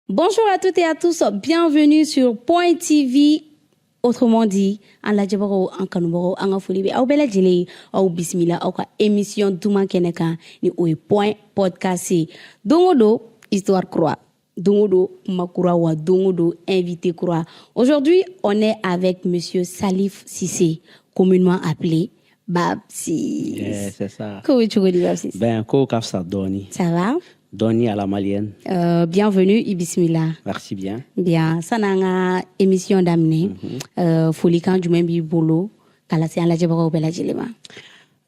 Bonjour à toutes et à tous, bienvenue sur Point TV. Autrement dit, en la jabaro en kanubaro en folibi au bela jele au bismillah au ka émission duma keneka ni au Point Podcast. Dongodo histoire croix. Dongodo makura wa dongodo invité croix. Aujourd'hui, on est avec monsieur Salif Cissé, communément appelé Babsi. C'est ça. Comment tu dis Babsi? Ben, ko kafsa doni. Ça va? Doni à la malienne. Bienvenue, Ibismillah. Merci bien. Bien, ça n'a émission d'amener. Folikan du même bolo. Kalasi en la jabara au bela jilema.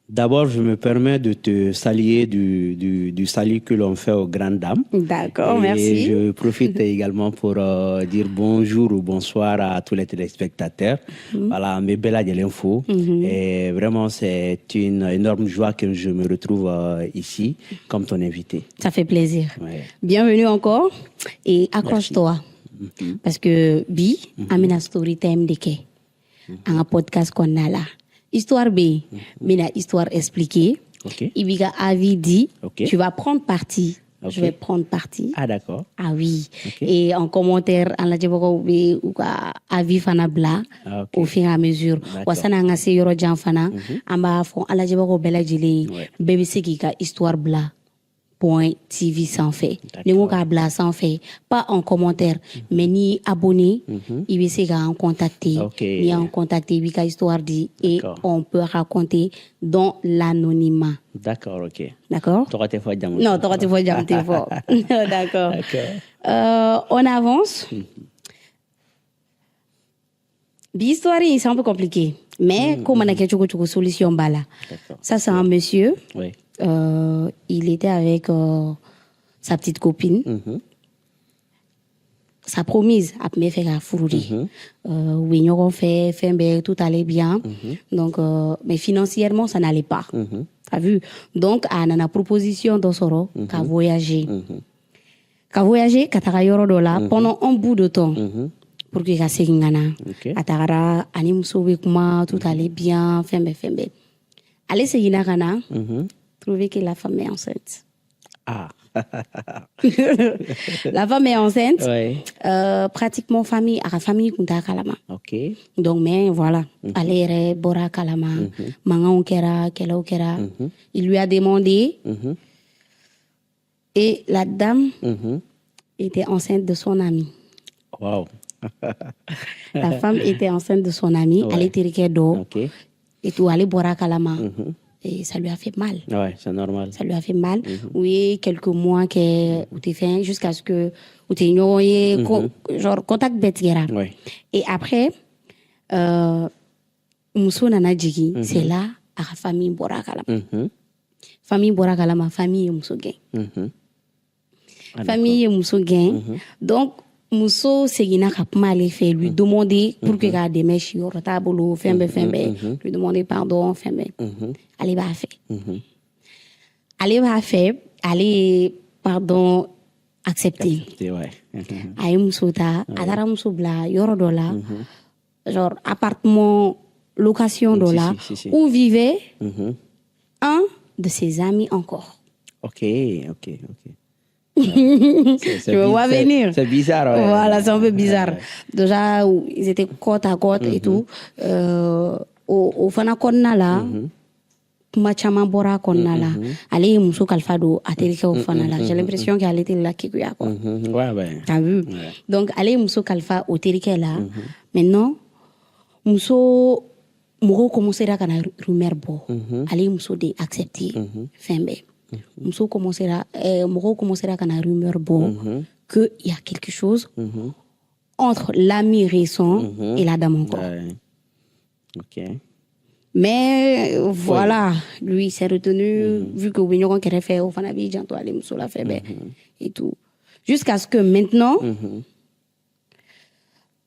D'abord, je me permets de te saluer du salut que l'on fait aux grandes dames. D'accord, et merci. Je profite également pour dire bonjour ou bonsoir à tous les téléspectateurs. Voilà, mes belles l'info. Et vraiment, c'est une énorme joie que je me retrouve ici comme ton invité. Ça fait plaisir. Ouais. Bienvenue encore et accroche-toi. Parce que Bi, amena story time de ke. Un podcast qu'on a là. Histoire B, mina histoire expliquée. Ok. Ibiga avis dit, Ok. tu vas prendre parti. Ok. Je vais prendre parti. Ah, d'accord. Ah oui. Ok. Et en commentaire, en la jaboko ou avis fana bla Ah, ok. au fur et à mesure. D'accord. Wasana nga se yoro jan fana. Amba fon ala jaboko bela jili. Ouais. Bébé se ki ka histoire bla. Point TV sans fait. Ni mo ka bla sans fait. Pas en commentaire, mais ni abonné. Il va se en contacter. Ok. Ni en contacter, oui, ka histoire dit. Et D'accord. on peut raconter dans l'anonymat. D'accord, ok. D'accord? T'auras tes fois diamant. Non, t'auras tes fois déjà, t'es fort. D'accord. D'accord. On avance. L'histoire, c'est un peu compliqué. Mais comme on a quelque solution, bala. D'accord. Ça, c'est un monsieur. Oui. Il était avec sa petite copine. Sa promise a me fait la fourrie. Oui, nous avons fait, tout allait bien. Donc, mais financièrement, ça n'allait pas. T'as vu? Donc, on a une proposition d'Osoro qu'à voyager. Qu'à voyager, qu'à Tarayoro Dola pendant un bout de temps. Pour que ça s'engana. Ok. À Tarara, Animsoube Kuma, tout allait bien, fembe. Allez, c'est Ginagana, trouver que la femme est enceinte. Ah. La femme est enceinte. Ouais. Pratiquement famille, à la famille, Kunta Kalama. Ok. Donc, mais voilà, allez, Bora Kalama, Manga Okera, Kela Okera. Il lui a demandé, et la dame était enceinte de son ami. Wow. La femme était enceinte de son ami, Ouais. elle était riquedo, Ok. et tout, allez, Bora Kalama. Et ça lui a fait mal. Ouais, c'est normal. Ça lui a fait mal. Oui, quelques mois que tu fait jusqu'à ce que tu aies genre contact bête. Ouais. Et après, Mousso Nana Djigi, c'est là à la famille Borakala. Famille Borakala, ma famille Mousso Gain. Famille Mousso Gain. Donc, Mousso Seguina Kapma allait faire lui demander pour que la démarche au retable, fembe, lui demander pardon, fembe. Allez, va faire. Allez, va faire. Allez, pardon, accepter. C'est ouais. Aïe Mousso ta, Adara Mousso bla, Yoro dola, genre appartement, location dola, si. où vivait un de ses amis encore. Ok. C'est Je me vois venir. C'est bizarre, ouais. Voilà, c'est un peu bizarre. Déjà, ils étaient côte à côte et tout. Au fana konna la, kuma chama bora konna la. Ale ye muso kalifa do a terikɛ au fana la. J'ai l'impression qu'elle était là kikuya quoi. Ouais. T'as vu? Ouais. Donc, ale ye muso kalifa au terikɛ la. Maintenant, muso mɔgɔw commencera ka na rumeur bɔ. Ale ye muso de accepter fɛn bɛɛ. Muso commencera, mɔgɔw commencera ka na rumeur bɔ que il y a quelque chose entre l'ami récent et la dame encore. Ouais. Ok. Mais voilà, lui il s'est retenu vu que oui ɲɔgɔn kɛrɛfɛ o fana b'i janto ale muso la fɛ bɛɛ et tout. Jusqu'à ce que maintenant,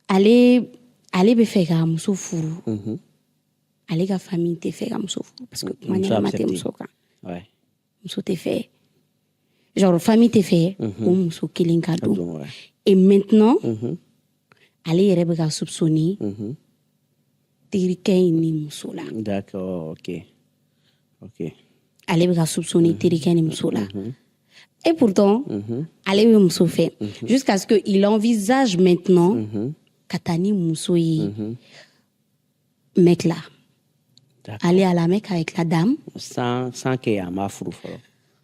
ale bɛ fɛ ka muso furu. Ale ka famille tɛ fɛ ka muso furu parce que kuma ɲɛnama tɛ muso kan. Ouais. Muso tɛ fɛ. Genre famille tɛ fɛ o muso kelen ka don. Ouais. Et maintenant, ale yɛrɛ bɛ ka soupçonner terikɛ in ni muso la. D'accord, ok. Ale bɛ ka soupçonner terikɛ ni muso la. Et pourtant, allez Mousso fait. Jusqu'à ce qu'il envisage maintenant Katani Mousso mec là. Aller à la Mecque avec la dame. Sans qu'il y ait un mafrou.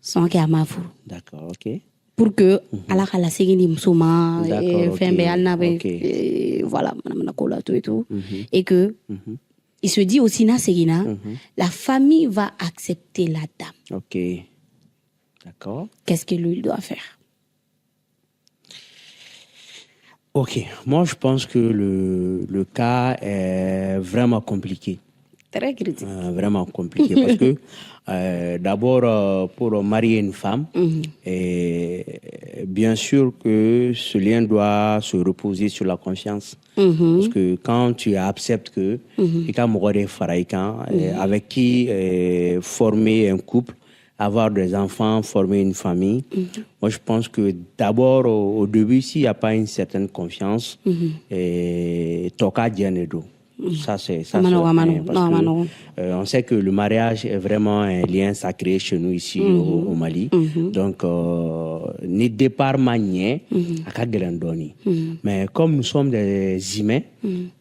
Sans qu'il y ait un mafrou. D'accord, ok. Pour que, Allah la segini Moussouma, voilà, et tout. Et que, il se dit aussi, la famille va accepter la dame. Ok. D'accord. Qu'est-ce que lui doit faire? Ok. Moi, je pense que le cas est vraiment compliqué. Très critique. Vraiment compliqué. Parce que, d'abord, pour marier une femme, bien sûr que ce lien doit se reposer sur la confiance. Parce que quand tu acceptes que avec qui former un couple, avoir des enfants, former une famille, moi je pense que d'abord, au début, s'il n'y a pas une certaine confiance, toka dianedo. Ça, c'est ça. On sait que le mariage est vraiment un lien sacré chez nous ici au Mali. Donc, ni départ manier à Kagelendoni. Mais comme nous sommes des humains,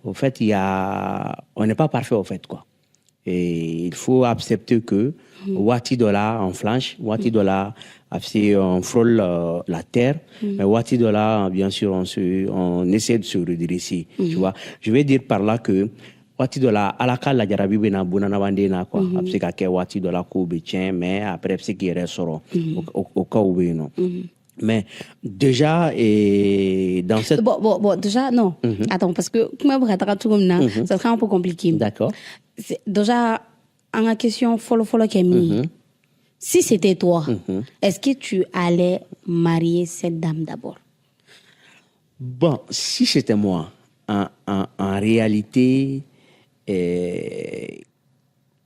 au fait, on n'est pas parfait au fait, quoi. Et il faut accepter que Wati Dola en flanche, Wati Dola on frôle la terre, mais Wati Dola, bien sûr, on essaie de se redresser. Tu vois, je vais dire par là que Wati Dola, à la cale, la jarabi bena bunana bandena quoi. Après qu'à Wati Dola koube tient, mais après c'est qui restera au cas où non. Mais déjà, et dans cette... Bon, déjà, non. Attends, parce que ça sera un peu compliqué. D'accord. Déjà, en la question, follow qui est mis. Si c'était toi, est-ce que tu allais marier cette dame d'abord? Bon, si c'était moi, en réalité,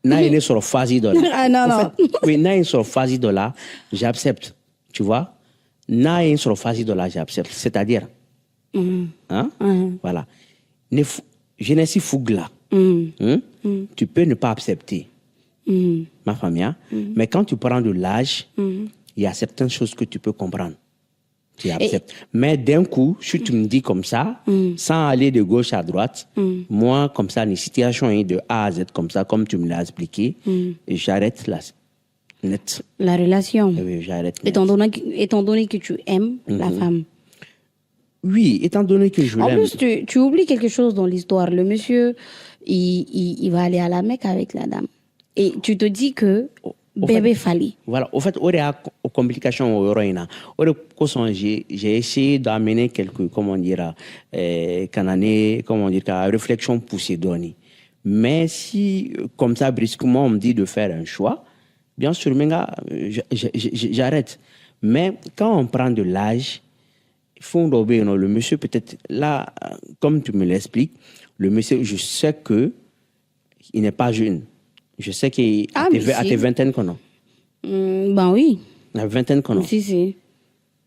n'a sur phase de là. Ah non, non. Oui, n'a sur phase de là, j'accepte. Tu vois? N'a sur phase de là, j'accepte. C'est-à-dire, voilà. Jeunesse fougla. Tu peux ne pas accepter. Ma famille, mais quand tu prends de l'âge, il y a certaines choses que tu peux comprendre. Tu acceptes. Mais d'un coup, si tu me dis comme ça, sans aller de gauche à droite, moi, comme ça, une situation est de A à Z, comme ça, comme tu me l'as expliqué, et j'arrête là. Net. La relation. Oui, j'arrête. Étant donné que tu aimes la femme. Oui, étant donné que je l'aime. En plus, tu oublies quelque chose dans l'histoire. Le monsieur, il va aller à la Mecque avec la dame. Et tu te dis que bébé fallait. Voilà. Au fait, il y a des complications au Royaume. J'ai essayé d'amener quelques, comment dire, réflexion poussée données. Mais si, comme ça, brusquement, on me dit de faire un choix, bien sûr, j'arrête. Mais quand on prend de l'âge, le monsieur, peut-être, là, comme tu me l'expliques, le monsieur, je sais qu'il n'est pas jeune. Je sais qu'à tes vingtaines qu'on a. Ben oui. À vingtaine qu'on a. Si.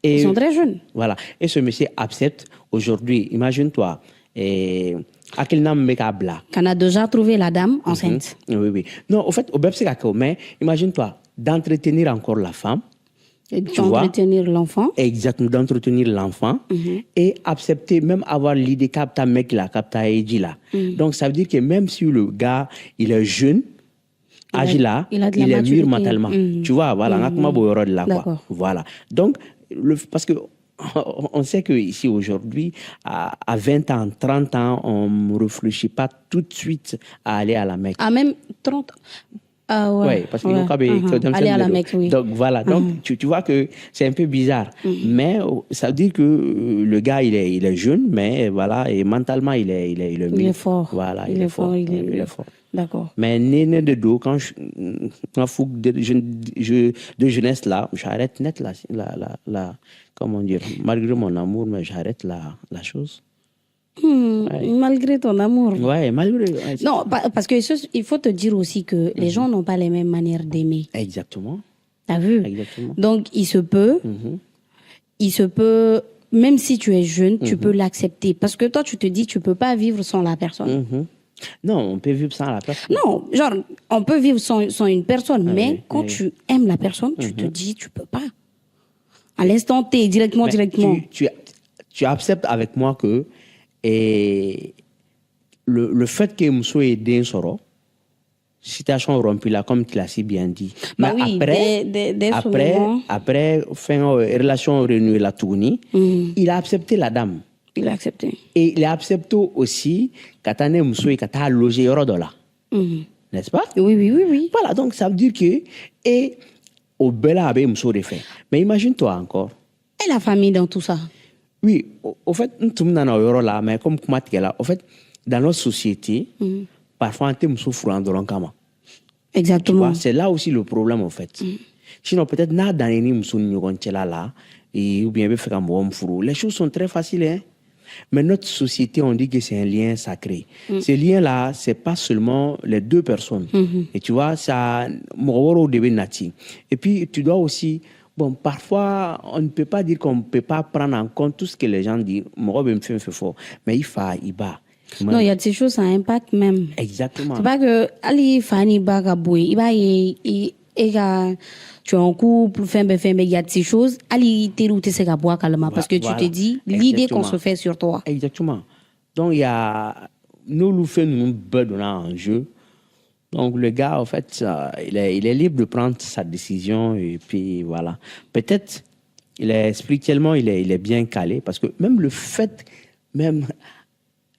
Ils sont très jeunes. Voilà. Et ce monsieur accepte aujourd'hui, imagine-toi, à quel nom Mekabla. Qu'on a déjà trouvé la dame enceinte. Oui. Non, au fait, au Bepsi Kakao, mais imagine-toi, d'entretenir encore la femme. D'entretenir l'enfant. Exactement, d'entretenir l'enfant. Et accepter, même avoir l'idée capta mec là, capta eji là. Donc, ça veut dire que même si le gars, il est jeune, âge là, il est mûr mentalement. Tu vois, voilà, quoi. Voilà. Donc, parce que on sait qu'ici aujourd'hui, à 20 ans, 30 ans, on ne réfléchit pas tout de suite à aller à la Mecque. À même 30 ans. Ah ouais. Oui, parce que aller à la Mecque, oui. Donc voilà, donc tu vois que c'est un peu bizarre. Mais ça veut dire que le gars, il est jeune, mais voilà, et mentalement, il est fort. Voilà, il est fort. Il est fort. D'accord. Mais né de dos, quand je fougue de jeunesse là, j'arrête net la comment dire, malgré mon amour, mais j'arrête la chose. Malgré ton amour. Ouais, malgré. Ouais, non, parce que il faut te dire aussi que les gens n'ont pas les mêmes manières d'aimer. Exactement. T'as vu? Exactement. Donc, il se peut, même si tu es jeune, tu peux l'accepter. Parce que toi, tu te dis, tu peux pas vivre sans la personne. Non, on peut vivre sans la personne. Non, genre, on peut vivre sans une personne, mais quand tu aimes la personne, tu te dis, tu peux pas. À l'instant T, directement. Tu acceptes avec moi que le fait que Mousso ait aidé Soro, situation rompue là, comme tu l'as si bien dit. Bah oui, après, relation renouée la Tougni, il a accepté la dame. Il a accepté. Et il a accepté aussi Katane Mousso et Kata logé Yorodola. N'est-ce pas? Oui. Voilà, donc ça veut dire que, et au Bela Abe Mousso refait. Mais imagine-toi encore. Et la famille dans tout ça? Oui, au fait, nous sommes dans Yorola, mais comme Kumatkela, au fait, dans notre société, parfois, on te souffre en Doronkama. Exactement. C'est là aussi le problème, en fait. Sinon, peut-être, là, ou bien, les choses sont très faciles. Hein? Mais notre société, on dit que c'est un lien sacré. Ce lien-là, c'est pas seulement les deux personnes. Et tu vois, ça, et puis, tu dois aussi, bon, parfois, on ne peut pas dire qu'on ne peut pas prendre en compte tout ce que les gens disent. Mais il faut, il bat. Non, il y a des choses, ça impacte même. Exactement. C'est pas que Ali Fani Bagaboui, il tu es en couple, il y a des choses, Ali Terou Tessega Bois calma parce que tu te dis l'idée qu'on se fait sur toi. Exactement. Donc il y a nous faisons nous bedonnant en jeu. Donc le gars en fait il est libre de prendre sa décision et puis voilà. Peut-être spirituellement il est bien calé parce que même le fait même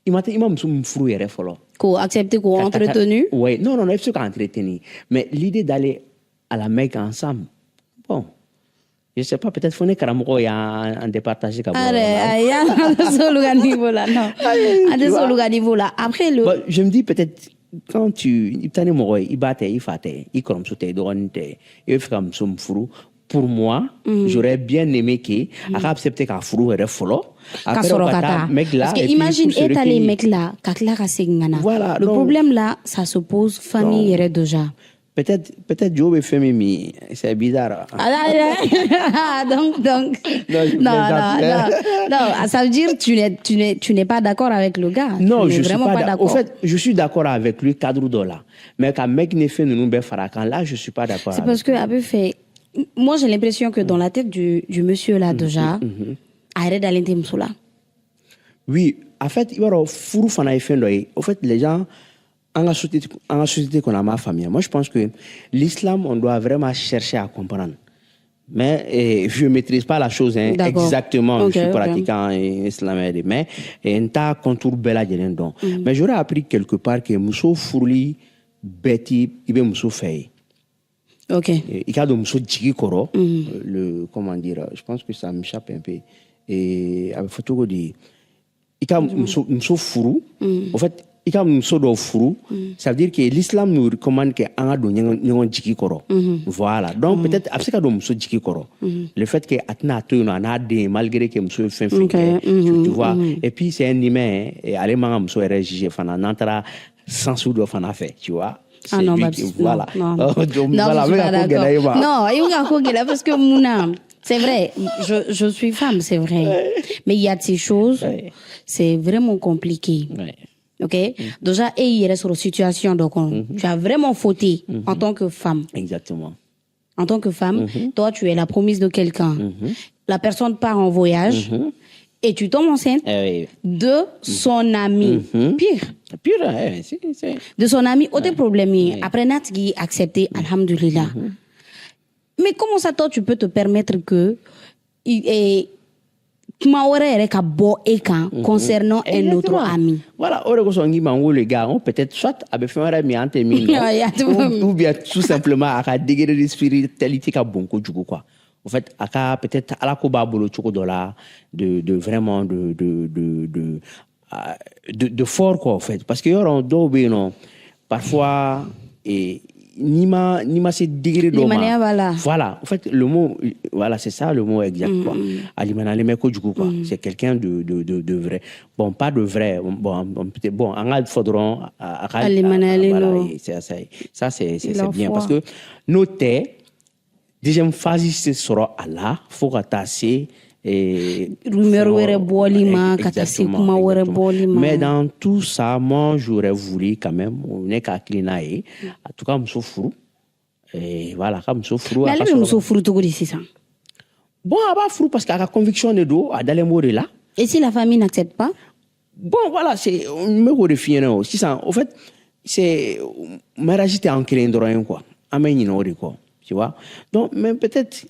il m'a fou et follow. Qu'on accepte qu'on entretenu. Oui, non, il faut qu'on entretenu. Mais l'idée d'aller à la Mecque ensemble, bon, je ne sais pas, peut-être qu'il faut que y a un départage. Après le. Bon, je me dis peut-être quand il battait, il fatait, il comme ça, il fait comme ça, pour moi, j'aurais bien aimé qu'il accepte qu'à frou et follow. Parce que imagine étaler mec là, voilà, le problème là, ça se pose famille et déjà. Peut-être Joe fait Mimi, c'est bizarre. Donc non, ça veut dire tu n'es pas d'accord avec le gars. Non, je suis pas d'accord. En fait, je suis d'accord avec lui cadre dollar. Mais quand mec ne fait nous farakan là, je suis pas d'accord. C'est parce que Abé fait. Moi, j'ai l'impression que dans la tête du monsieur là déjà, arrête d'aller là. Oui, en fait, il y a fou fana fait en fait, les gens en la société qu'on a ma famille. Moi, je pense que l'islam, on doit vraiment chercher à comprendre. Mais je ne maîtrise pas la chose exactement. Je suis pratiquant islam, mais un tas contour bella donc. Mais j'aurais appris quelque part que Mousso Fourli Betty, il veut Mousso Fay. Ok. Il y a Mousso Djigikoro, le comment dire, je pense que ça m'échappe un peu. Et avec photo de il y a Mousso Fourou. En fait, il y a Mousso do Fourou. Ça veut dire que l'islam nous recommande que un ado nyon Djigikoro. Voilà. Donc peut-être après que Mousso Djigikoro, le fait que atna to na na de malgré que Mousso fait tu vois. Et puis c'est un humain et aller manga Mousso RGG fana n'entra sans soudo fana fait, tu vois. Ah non, voilà. Non, voilà, je suis pas d'accord. Non, il y a parce que Mouna, c'est vrai, je suis femme, c'est vrai. Mais il y a ces choses, c'est vraiment compliqué. Ok? Déjà, il y a sur la situation, donc tu as vraiment fauté en tant que femme. Exactement. En tant que femme, toi, tu es la promise de quelqu'un. La personne part en voyage. Et tu tombes enceinte de son ami. Pire, c'est. De son ami, autre problème. Après, Natgi accepté, alhamdulillah. Mais comment ça, toi, tu peux te permettre que concernant un autre ami? Voilà, les gars, peut-être soit avec ou bien tout simplement à un degré de spiritualité à bon quoi. En fait, peut-être à la koba bolo chocodola de vraiment de fort quoi en fait, parce que y aura non parfois et ni ma ces degrés de voilà en fait le mot voilà c'est ça le mot exact quoi alimana les mecs quoi c'est quelqu'un de vrai, bon pas de vrai, bon en a faudront ça c'est bien parce que noter deuxième phase c'est sera Allah faut tasser et mais dans tout ça moi j'aurais voulu quand même on est qu'à clinailler en tout cas me souffre et voilà comme souffre mais elle me souffre tout ça Bon, à bas fou parce qu'à la conviction de dos, à d'aller mourir là. Et si la famille n'accepte pas? Bon, voilà, c'est me redéfinir aussi ça. En fait, c'est mariage était en calendrier quoi. Amen quoi. Tu vois. Donc mais peut-être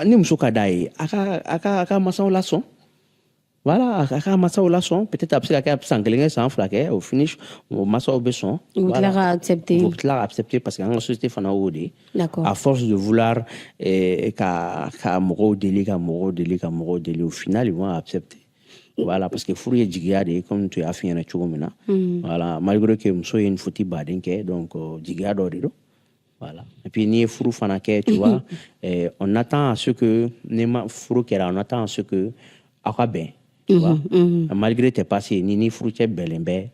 ni musoka dai aka masa la son. Voilà, aka masa la son, peut-être après aka sanglenge sans flaquer au finish au masa au beson. Vous voilà. Accepter. Vous l'avez accepté parce qu'en société fana odi. D'accord. À force de vouloir ka moro deli au final ils vont accepter. Voilà, parce que furu ye jigiya de comme tu as fait un cogo mina. Voilà, malgré que muso ye une fouti badenke donc jigiya do de do. Voilà. Et puis ni furu fana ke tu vois, on attend à ce que nema furu kera on attend à ce que akwa ben, tu vois. Malgré tes passés ni furu che belembe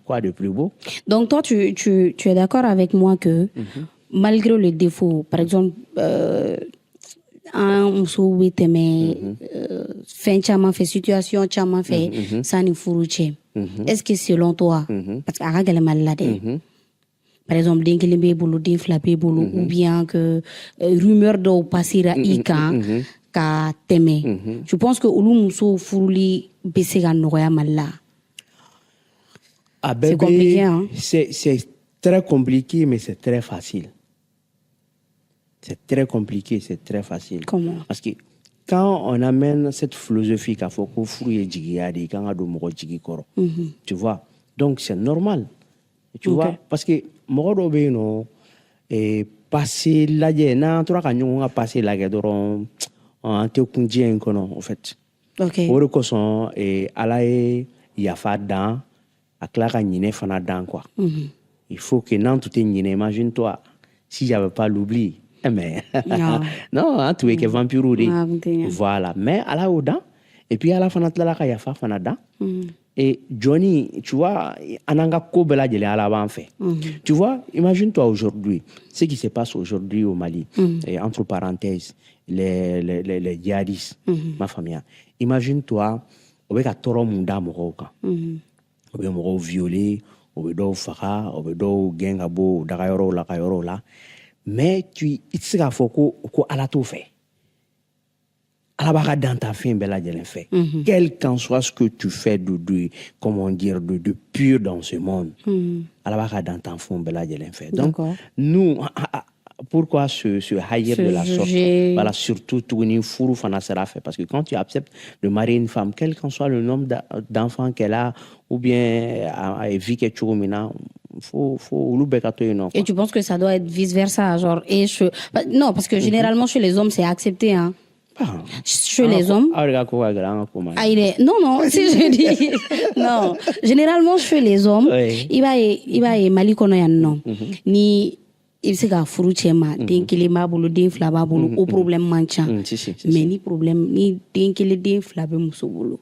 quoi de plus beau. Donc toi tu es d'accord avec moi que malgré les défauts, par exemple un muso bɛ tɛmɛ fɛn caman fɛ situation caman fɛ sanni furu cɛ est-ce que selon toi parce que a ka gɛlɛn Mali la dɛ par exemple den kelen b'e bolo den fila b'e bolo ou bien que rumeur dɔw passera i kan ka tɛmɛ je pense que olu muso furuli bɛ se ka nɔgɔya Mali la. C'est compliqué hein. C'est très compliqué mais c'est très facile. C'est très compliqué, c'est très facile. Comment? Parce que quand on amène cette philosophie qu'a fait qu'on fouille djigiyadi, quand on a do djigi koro, tu vois. Donc c'est normal, tu vois, parce que moro be no et passer la na toi quand on a passé la doron en te kunjien kono en fait. OK. Ore ko son et alae yafa dan aklara nyine fana dan quoi. Il faut que nan tout est nyine, imagine-toi si j'avais pas l'oubli. Mais non, hein, tu es que vampire voilà, mais à la odan et puis à la fin de la kayafa fanada et Johnny, tu vois, ananga kobela de la ban fait. Tu vois, imagine-toi aujourd'hui ce qui se passe aujourd'hui au Mali et entre parenthèses les djihadistes ma famille. Imagine-toi avec un toro munda moroka. Avec moro violé, avec do fara, avec do gengabo dagayoro la kayoro la. Mais tu sais faut que ala tout fait ala baka dans ta fin bella de fait quel qu'en soit ce que tu fais de comment dire de pur dans ce monde ala baka dans ta fin bella de fait donc nous pourquoi ce haïr de la sorte voilà surtout tout une fourou fana sera fait parce que quand tu acceptes de marier une femme quel qu'en soit le nombre d'enfants qu'elle a ou bien à vie que tu rumina faut et tu penses que ça doit être vice versa genre non parce que généralement chez les hommes c'est accepté hein chez les hommes non si je dis non généralement chez les hommes il va mali kono yan non ni il se ka furu cɛ ma den kelen b'a bolo den fila b'a bolo o problème man ca mais ni problème ni den kelen den fila bɛ muso bolo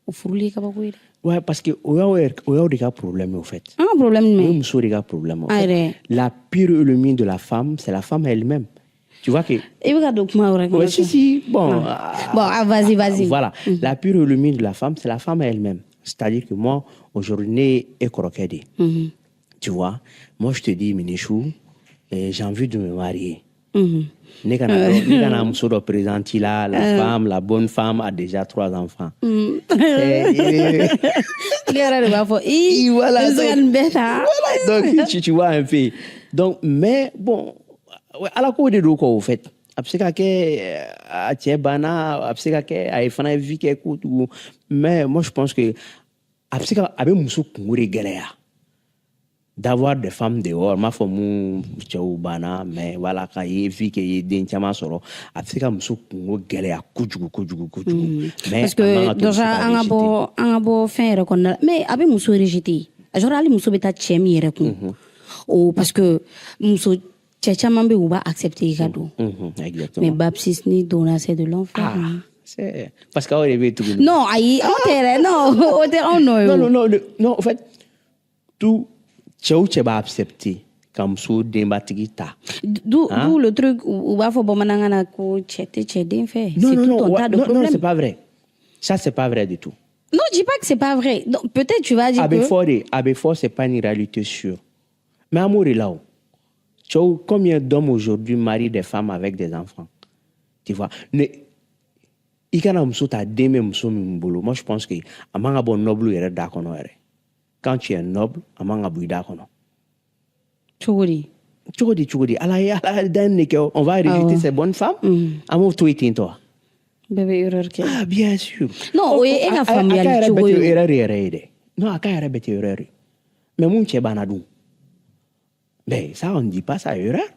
o furuli kabako ye. Ouais, parce que il y a des problèmes au fait. Un problème mais. Oui, il y a des problèmes. La pire ennemi de la femme, c'est la femme elle-même. Tu vois que. Il y a des documents. Ouais, si. Bon. Vas-y. Voilà. La pire ennemi de la femme, c'est la femme elle-même. C'est-à-dire que moi, aujourd'hui, je suis croqué. Tu vois, moi, je te dis, Minichou, j'ai envie de me marier. La femme, la bonne femme a déjà 3 enfants. Voilà, donc tu vois un peu. Donc, mais bon, à la cour de l'eau, au fait. Mais moi, je pense que d'avoir des femmes dehors ma femme bana mais voilà quand il vit que il den chama soro afrika muso kungo gele akujugu mais parce que déjà un abo fin reconnaître mais abi muso rejeté genre ali muso beta chemi rekun ou parce que muso chama be ou ba accepter cadeau exactement mais baptiste ni dona c'est de l'enfer c'est parce qu'on rêve tout non aïe non en fait tout Tchao va accepter comme ça débattre ta. D'où le truc où va faut bomanangana ko tchete fait. Non, c'est pas vrai. Ça c'est pas vrai du tout. Non, je dis pas que c'est pas vrai. Donc, peut-être tu vas dire Abefort c'est pas une réalité sûre. Mais amour est là. Tchao combien d'hommes aujourd'hui marient des femmes avec des enfants? Tu vois. I kana muso ta den bɛ muso min bolo, moi je pense que a man ka bɔ noble yɛrɛ da kɔnɔ yɛrɛ. Quand tu es noble, a man ka bɔ i da kɔnɔ. Cogo di ala dan ne kɛ on va rejeter ces bonnes femmes. A m'o to i ten tɔ. Bɛɛ bɛ erreur kɛ. Ah bien sûr. Non, o ye e ka faamuyali cogo ye. A ka yɛrɛ bɛ tɛ erreur yɛrɛ ye dɛ. Non, a ka yɛrɛ bɛ tɛ erreur ye. Mais mun cɛ banna dun? Ben ça on ne dit pas ça erreur.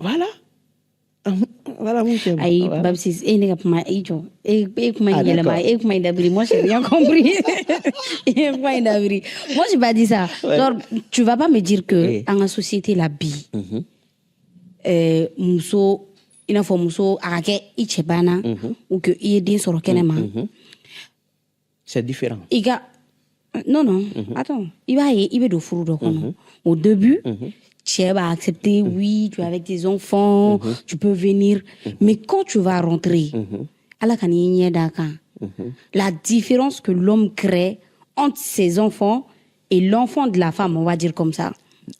Voilà. Voilà mon chéri. Aïe, Babsis, ne ka kuma i jɔ. E kuma in yɛlɛma, e kuma in dabiri. Moi, j'ai rien compris. E kuma in dabiri. Moi, j'ai pas dit ça. Genre, tu vas pas me dire que dans la société la bi, muso, i n'a fɔ muso a ka kɛ i cɛ banna ou que i ye den sɔrɔ kɛnɛma. C'est différent. I ka non, attends. I b'a ye i bɛ don furu dɔ kɔnɔ. Au début, tu vas accepter, oui, tu es avec tes enfants, tu peux venir. Mais quand tu vas rentrer, la différence que l'homme crée entre ses enfants et l'enfant de la femme, on va dire comme ça.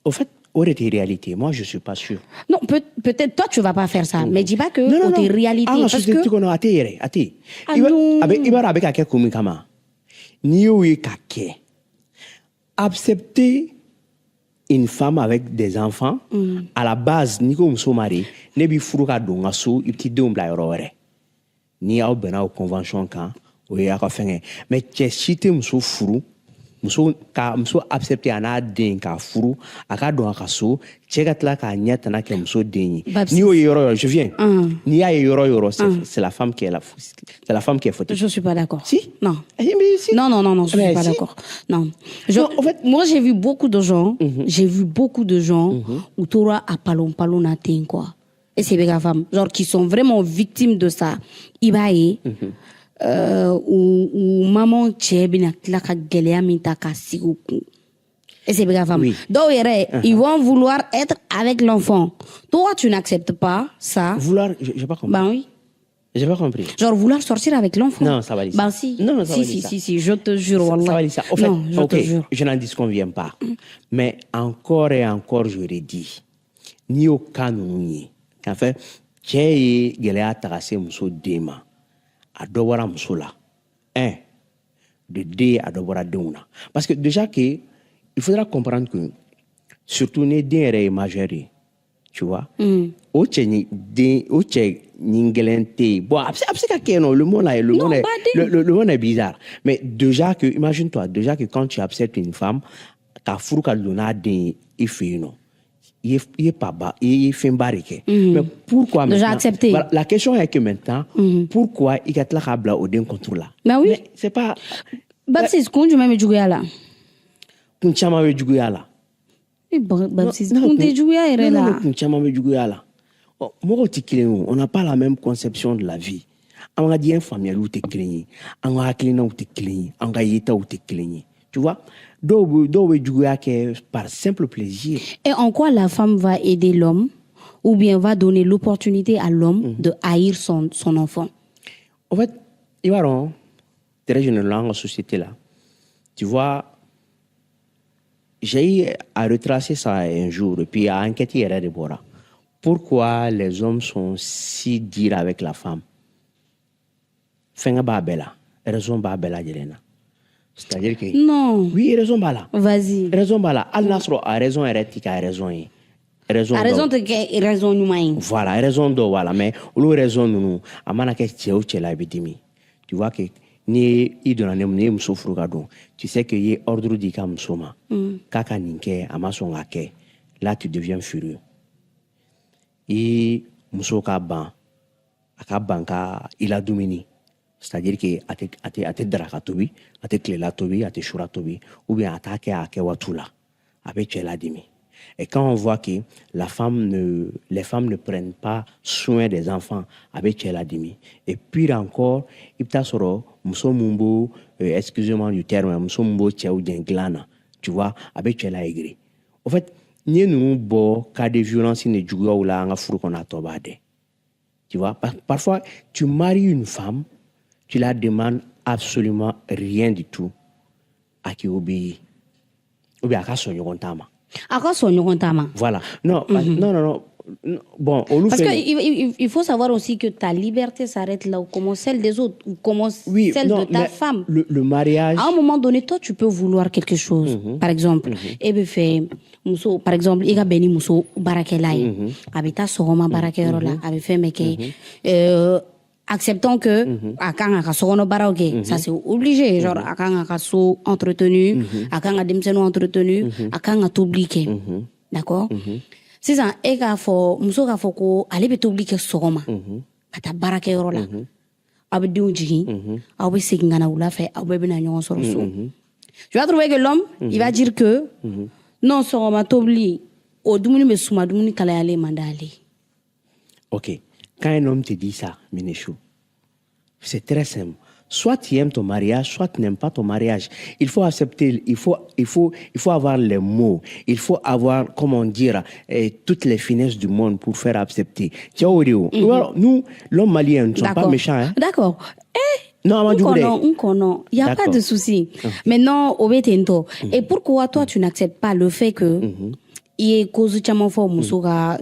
Au fait, aurait été réalité. Moi, je ne suis pas sûr. Non, peut-être toi, tu ne vas pas faire ça. Mais dis pas que c'est réalité. Ah, parce que... Accepter une femme avec des enfants, à la base, ni ko muso mari, ne bi furu ka don ngaso, i ti denw bila yɔrɔ wɛrɛ. Ni aw bɛnna o convention kan, o ye aw ka fɛngɛ. Mais cɛ si tɛ muso furu, muso accepter a n'a den k'a furu, a ka don a ka so, cɛ ka tila k'a ɲɛ tana kɛ muso den ye. Ni y'o ye yɔrɔ yɔrɔ, je viens. N'i y'a ye yɔrɔ yɔrɔ, c'est la femme qui est c'est la femme qui est fauteuil. Je suis pas d'accord. Si? Non. Si. Non, je suis pas d'accord. Non. En fait, moi, j'ai vu beaucoup de gens, où t'auras à palon natin, quoi. Et c'est des femmes, genre, qui sont vraiment victimes de ça. Ibaye, ou maman tchèbina, la galeya minta kasigu. Et c'est des femmes. Donc, ils vont vouloir être avec l'enfant. Toi, tu n'acceptes pas ça. Vouloir, j'ai pas compris. Ben oui. J'ai pas compris. Genre vouloir sortir avec l'enfant. Non, ça va dire ça. Ben si. Non, ça va dire ça. Si, je te jure. Ça va dire ça. En fait, non, je te jure. Je n'en disconviens pas. Mais encore et encore, je redis. Ni au cas nous qu'en fait, cɛ ye gɛlɛya ta ka se muso den ma, a dɔ bɔra muso la. De deux, a dɔ bɔra denw na. Parce que déjà que, il faudra comprendre que, surtout ni den yɛrɛ ye majeur ye, tu vois, o cɛ ni gɛlɛn tɛ yen. Bon, a bɛ se ka kɛ yen nɔ, le monde est bizarre. Mais déjà que, imagine-toi, déjà que quand tu acceptes une femme, ka furu ka don n'a den ye, i fɛ yen nɔ, il est pas bas, il fait un barrique. Mais pourquoi maintenant? Déjà accepté. La question est que maintenant, pourquoi il y a la bla au contrôle là? Ben oui. Mais c'est pas. Baptiste, quand tu m'aimes jouer là? Quand tu m'aimes jouer là? Baptiste, quand tu joues là? Non, quand tu m'aimes jouer là. On n'a pas la même conception de la vie. On a dit un familial ou t'es clean, on a clean ou t'es clean, on a yéta ou t'es clean. Tu vois? Par simple plaisir. Et en quoi la femme va aider l'homme ou bien va donner l'opportunité à l'homme de haïr son enfant? En fait, il va y très généralement dans la société là. Tu vois, j'ai eu à retracer ça un jour et puis à enquêter de Bora. Pourquoi les hommes sont si durs avec la femme? Fenga ba bella, raison ba bella jelena. C'est-à-dire que... Non. Oui, raison bala. Vas-y. Raison bala. Al Nasro a raison éthique, a raison. A raison de que raison humaine. Voilà, raison de voilà. Mais ou raison nous, a mana que tchèo tchèla bidimi. Tu vois que ni i donna ne muso furuka don. Tu sais que y ordre di kam soma. Kaka ninke amasonga ke. Là tu deviens furieux. I muso ka ban. Aka banka il a dominé. C'est-à-dire que ate draka tobi, ate klela tobi, ate shura tobi, ou bien attaque à kewatula, avec tchela dimi. Et quand on voit que les femmes ne prennent pas soin des enfants avec tchela dimi, et puis encore, ipta soro, muso mumbo, excusez-moi du terme, muso mumbo tchèou denglana, tu vois, avec tchela aigri. En fait, n'y nous bo cas de violence ne jouga ou la nga furu qu'on a tobade. Tu vois, parfois, tu maries une femme, tu la demandes absolument rien du tout à qui obéit. Ou bien à quoi son yogontama. À quoi son yogontama? Voilà. Non, non. bon, Parce qu'il faut savoir aussi que ta liberté s'arrête là où commence celle des autres, ou commence celle de ta femme. Le mariage... À un moment donné, toi, tu peux vouloir quelque chose. Par exemple, par exemple, il y a Beni Mousso Barakelai, Abita Soroma Barakela, avait fait Meke. Acceptant que akanga ka sokono baraoke ça c'est obligé genre akanga ka so entretenu akanga demseno entretenu akanga t'obliquer d'accord c'est ça et ka fo muso ka fo ko ale be t'obliquer sokoma kata barake yoro la abe diu jigi abe segingana wula fe abe bina nyon soro so tu vas trouver que l'homme il va dire que non sokoma t'oblie o dumuni be suma dumuni kala yale mandale. OK. Quand un homme te dit ça, Minéchou, c'est très simple. Soit tu aimes ton mariage, soit tu n'aimes pas ton mariage. Il faut accepter, il faut avoir les mots. Il faut avoir, comment dire, toutes les finesses du monde pour faire accepter. Nous, l'homme malien, ne sommes pas méchants. Hein? D'accord. Non, il n'y a pas de souci. Maintenant, obétento. Et pourquoi toi, tu n'acceptes pas le fait que il est cause chaman fo muso ka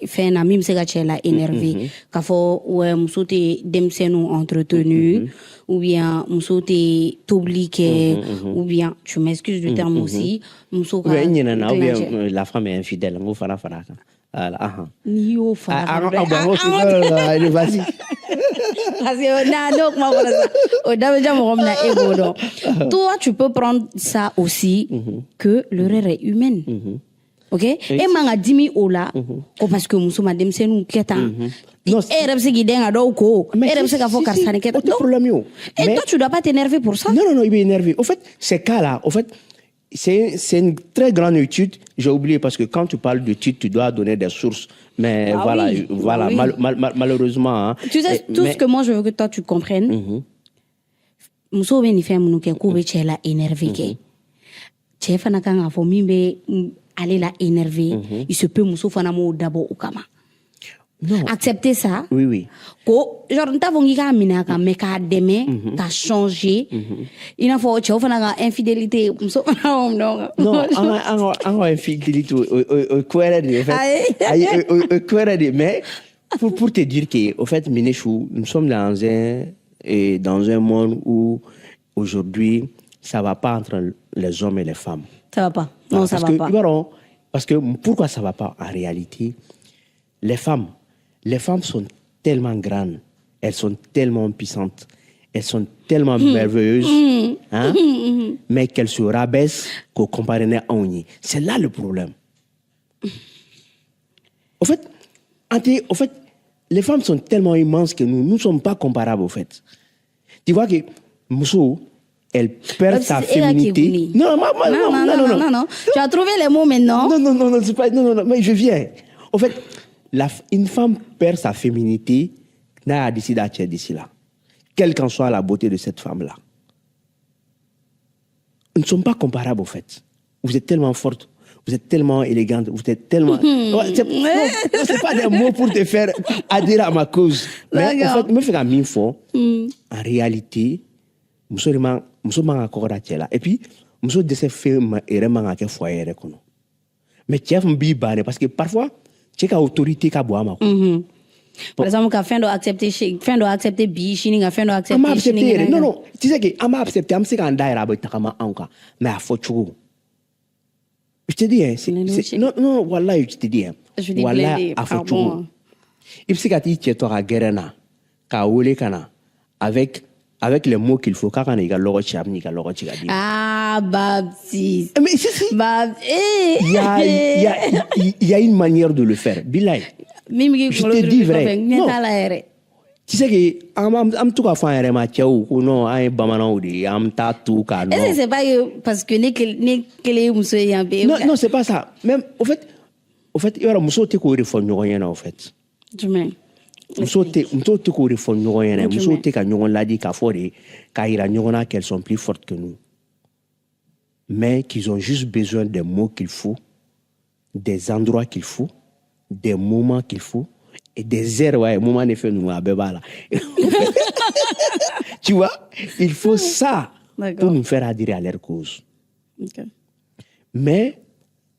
fait na mime se ka chela énervé ka fo ouais muso te demsenu entretenu ou bien muso te t'oblique ou bien tu m'excuses du terme aussi muso ka ou bien la femme est infidèle ngo fara voilà ni yo fara vas-y parce que donc moi voilà ça toi tu peux prendre ça aussi que l'erreur est humaine. OK? Et manga dimi ola ko parce que muso madem senu keta. Non, et toi tu dois pas t'énerver pour ça. Non, il est énervé. Au fait, ces cas-là, c'est une très grande étude. J'ai oublié parce que quand tu parles d'étude, tu dois donner des sources. Mais voilà, malheureusement. Hein, tu sais, ce que moi je veux que toi tu comprennes. Muso ben fait mon ko be chela énervé ke. Chef na kanga fo mimbe aller la énerver, il se peut muso fana mo d'abord au kama. Non. Accepter ça. Oui. Ko genre nta vongi ka mina ka me ka deme ka changer. Il a faut chef fana ka infidélité muso fana non. Non, infidélité au fait. Mais pour te dire que au fait Minéchou, nous sommes dans un monde où aujourd'hui ça va pas entre les hommes et les femmes. Ça va pas. Non, ça va pas. Parce que pourquoi ça va pas en réalité? Les femmes sont tellement grandes, elles sont tellement puissantes, elles sont tellement merveilleuses, hein, mais qu'elles se rabaissent qu'au comparé à Oni. C'est là le problème. Au fait, les femmes sont tellement immenses que nous ne sommes pas comparables au fait. Tu vois que Mousso, elle perd sa féminité. Non. Tu as trouvé les mots maintenant. Non, c'est pas. Non, mais je viens. En fait, une femme perd sa féminité, n'a décidé d'être d'ici là. Quelle qu'en soit la beauté de cette femme-là. Nous ne sommes pas comparables, au fait. Vous êtes tellement forte, vous êtes tellement élégante, vous êtes tellement. C'est pas des mots pour te faire adhérer à ma cause. Mais en fait, me faire mille fois, en réalité, muso manga kora tela et puis muso de ces films ere manga ke foyer rekono mais chef mbi bane parce que parfois tu as autorité ka boama par exemple ka fin do accepter bi chini ga fin do accepter chini non tu sais que ama accepter am se ka ndaira ba takama anka mais a fo chugo je te dis non wallahi je te dis wallahi a fo chugo ipsikati cheto ga gerena ka wole kana avec les mots qu'il faut quand on est Baptiste. Mais si. Il y a une manière de le faire. Bilay. Je te dis vrai. Non. Tu sais que am tout ka fa yere ma tchou ko non ay bamana odi am ta tout ka non. C'est pas parce que ne muso yambe. Non, c'est pas ça. Même au fait il y a muso te ko refon nyoyena au fait. Muso te ko refon nyoyena muso te ka nyon ladi ka fori ka ira nyona qu'elles sont plus fortes que nous. Mais qu'ils ont juste besoin des mots qu'il faut, des endroits qu'il faut, des moments qu'il faut et des heures moments ne fait nous à bebala. Tu vois, il faut ça pour nous faire adhérer à leur cause. Okay. Mais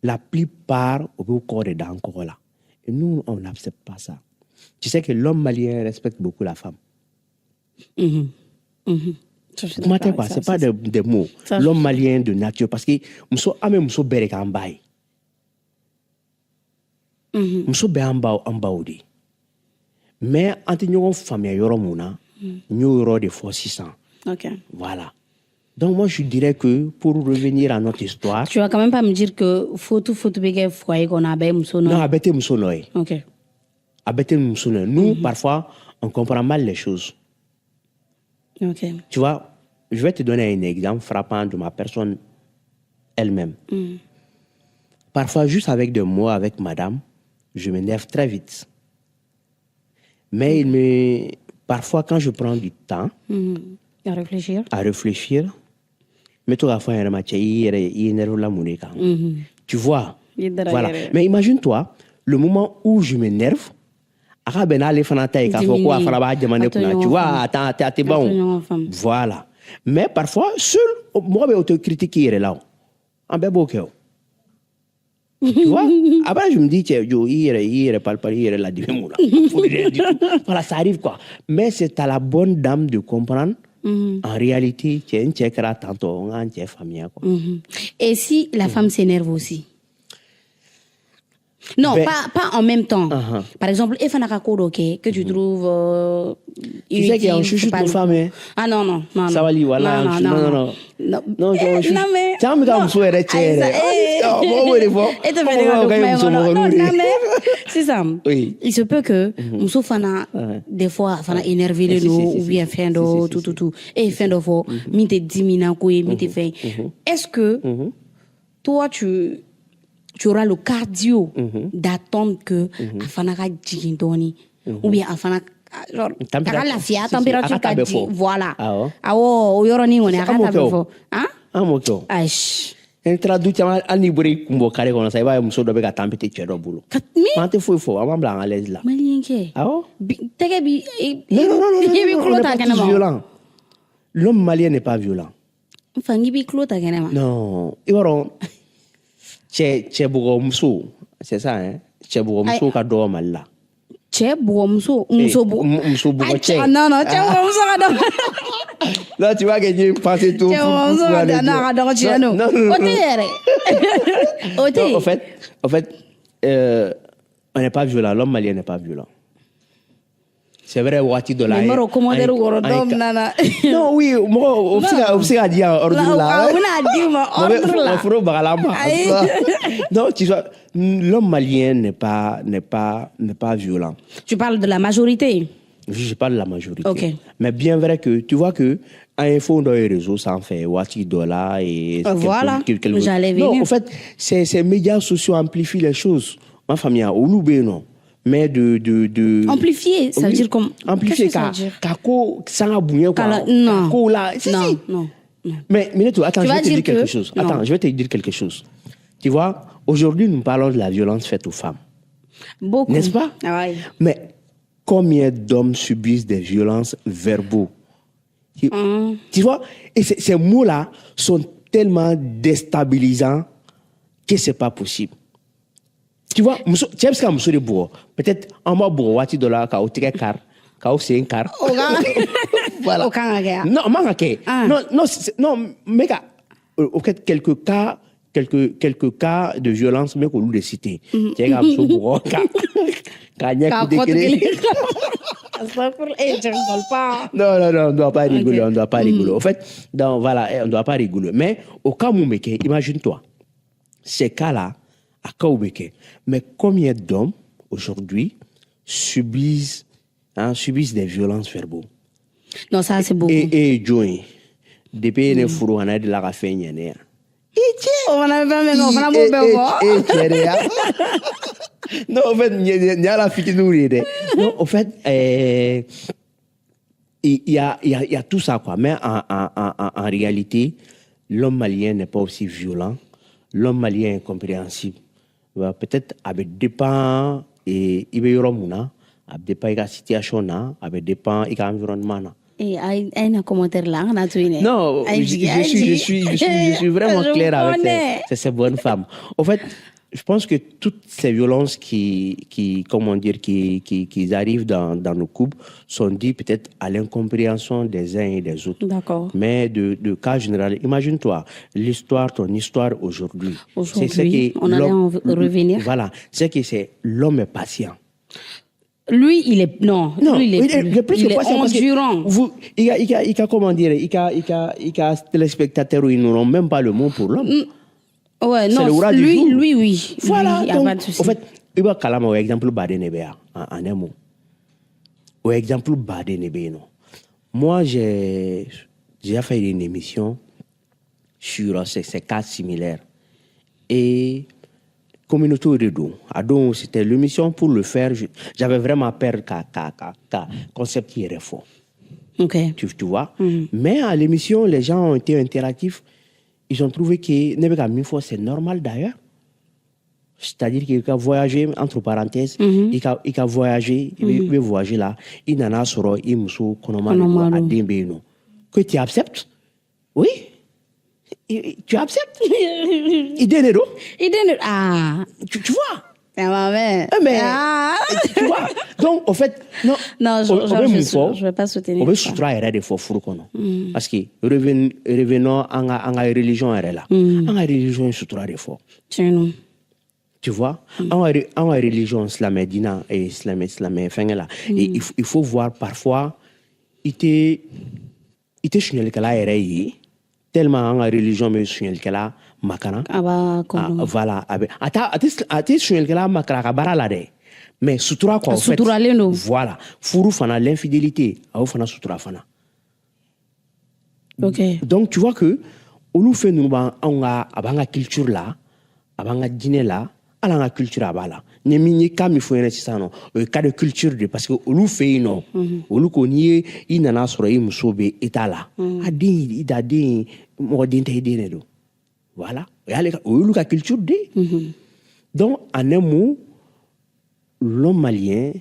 la plupart au corps est encore là. Et nous, on n'accepte pas ça. Tu sais que l'homme malien respecte beaucoup la femme. Comment t'es quoi? C'est pas des mots. L'homme malien de nature. Parce que muso ame muso bere ka ambaye. Muso be ambaudi. Mais anti ñogon famia yoro muna, ño yoro de fo 600. Ok. Voilà. Donc moi je dirais que pour revenir à notre histoire. Tu vas quand même pas me dire que faut bege foyer qu'on a muso no. Non, abete muso no. Ok. Abete muso no. Nous parfois on comprend mal les choses. Ok. Tu vois, je vais te donner un exemple frappant de ma personne elle-même. Parfois, juste avec des mots, avec madame, je m'énerve très vite. Mais parfois, quand je prends du temps à réfléchir, tu vois, voilà. Mais imagine-toi, le moment où je m'énerve, tu vois, t'es bon. Voilà. Mais parfois, seul, moi, je te critique là. En bébé, tu vois, après je me dis, voilà, ça arrive quoi. Mais c'est à la bonne dame de comprendre. En réalité, tu es un tchèque tantôt, un tchèque famille. Et si la femme s'énerve aussi? Non, pas en même temps. Par exemple, il faut que tu trouves tu sais qu'il y a un chouchou de femme. Ah non. Ça va aller, voilà. Non. Non, mais c'est ça. Il se peut que Mousso Fana, des fois, Fana énervé les nous, ou bien fin de tout. Et fin de fois, mite 10 minutes, mite fin. Est-ce que toi, tu auras le cardio d'attendre que Afana ka jigin doni ou bien Afana genre la fia température ka di voilà awo yoroni ngone akata befo hein amoko aish traduit ani buri kumbo kare kono sai ba muso do be ka tampete chedo bulu mante fo amambla à l'aise là malien ke awo tege bi non violent. L'homme malien n'est pas violent. Fangi bi klota kenema non iboro Che Bouromso, c'est ça, hein? Che Bouromso ka do malla. Che Bouromso, Mso Che. Non, Che Bouromso ka do. Là, tu vois que j'ai passé tout. Che Bouromso ka do Chiano. En fait, on n'est pas violent. L'homme malien n'est pas violent. C'est vrai, Wati de la. Mais moi, comment dire nana. Non, oui, moi, on a dit ordre là. Non, tu vois, l'homme malien n'est pas violent. Tu parles de la majorité. Je parle de la majorité. Okay. Mais bien vrai que tu vois que à info dans les réseaux, ça en fait Wati Dola et voilà. J'allais venir. Non, en fait, ces médias sociaux amplifient les choses. Ma famille a oublié non. Mais de amplifier, ça veut dire comme amplifier kako sanga bounya quoi. Non. Là, non. Mais attends, je vais te dire quelque chose. Attends, je vais te dire quelque chose. Tu vois, aujourd'hui nous parlons de la violence faite aux femmes. Beaucoup. N'est-ce pas? Ah ouais. Mais combien d'hommes subissent des violences verbaux? Tu vois, et ces mots-là sont tellement déstabilisants que c'est pas possible. Tu vois, tu sais ce que peut-être en mode bourwati de la kao tige car, kao c'est un car. Voilà. Non, non, mais quelques cas de violence, mais qu'on nous les citer. Tu as un bourreau, non, on ne doit pas rigoler, on ne doit pas rigoler. En fait, voilà, on ne doit pas rigoler. Mais au cas où, imagine-toi, ces cas-là, à Kaoubeke. Mais combien d'hommes, aujourd'hui, subissent des violences verbaux? Non, ça, c'est beaucoup. Et Joey, depuis les fourreaux, on a de la raffinerie. On a on a non, en fait, il y a la fille qui nous dit. Non, en fait, il y a tout ça, quoi. Mais en réalité, l'homme malien n'est pas aussi violent. L'homme malien est incompréhensible. Peut-être avec dépend et il y a avec dépend de la situation avec dépend de l'environnement. Et un commentaire là, on a tout une. Non, je suis vraiment clair avec ces bonnes femmes. En fait, je pense que toutes ces violences comment dire, qui arrivent dans nos couples sont dues peut-être à l'incompréhension des uns et des autres. D'accord. Mais de cas général, imagine-toi, ton histoire aujourd'hui. Aujourd'hui, on allait en revenir. Voilà, c'est que l'homme est patient. Lui, il est endurant. Il a comment dire, il a téléspectateurs où ils n'auront même pas le mot pour l'homme. Ouais, non, lui, oui. Voilà, lui, donc, pas de souci. en fait, il va calmer un exemple Badenebea en un mot. Ou exemple Badenebea, non. Moi, j'ai fait une émission sur ces cas similaires. Et communauté Redo. Donc, c'était l'émission pour le faire. J'avais vraiment peur qu'un concept qui est faux. Ok. Tu vois. Mais à l'émission, les gens ont été interactifs. Ils ont trouvé que c'est normal d'ailleurs. C'est-à-dire qu'il a voyagé, entre parenthèses, il a voyagé, il veut voyager là. Il n'en a soro, il muso, konomano, adembeno. Que tu acceptes? Oui. Tu acceptes? Idée Ah. Tu vois? Mais tu vois? Donc, en fait, non. Non, je vais pas soutenir. On veut soutenir des faux fous. Parce que revenons à la religion. À la religion, soutenir des faux. Tu vois? En religion, islamé, dina et islamé, il faut voir parfois, il était chez le tellement en religion, mais chez le makana. Voilà. Ate chez le makana, barala de. Mais sutura quoi, en fait. Voilà. Furu fana, l'infidélité. Aou fana sutura fana. Ok. Donc, tu vois que, on fait nous, on a la culture là, on a dîner là, on a la culture là. N'y a pas de cas, il faut ça, non. Cas de culture, parce que on fait non. On connaît, il n'en a sur une soube et là. Il a dit, moi, voilà. On a la culture de. Donc, en un mot, l'homme malien,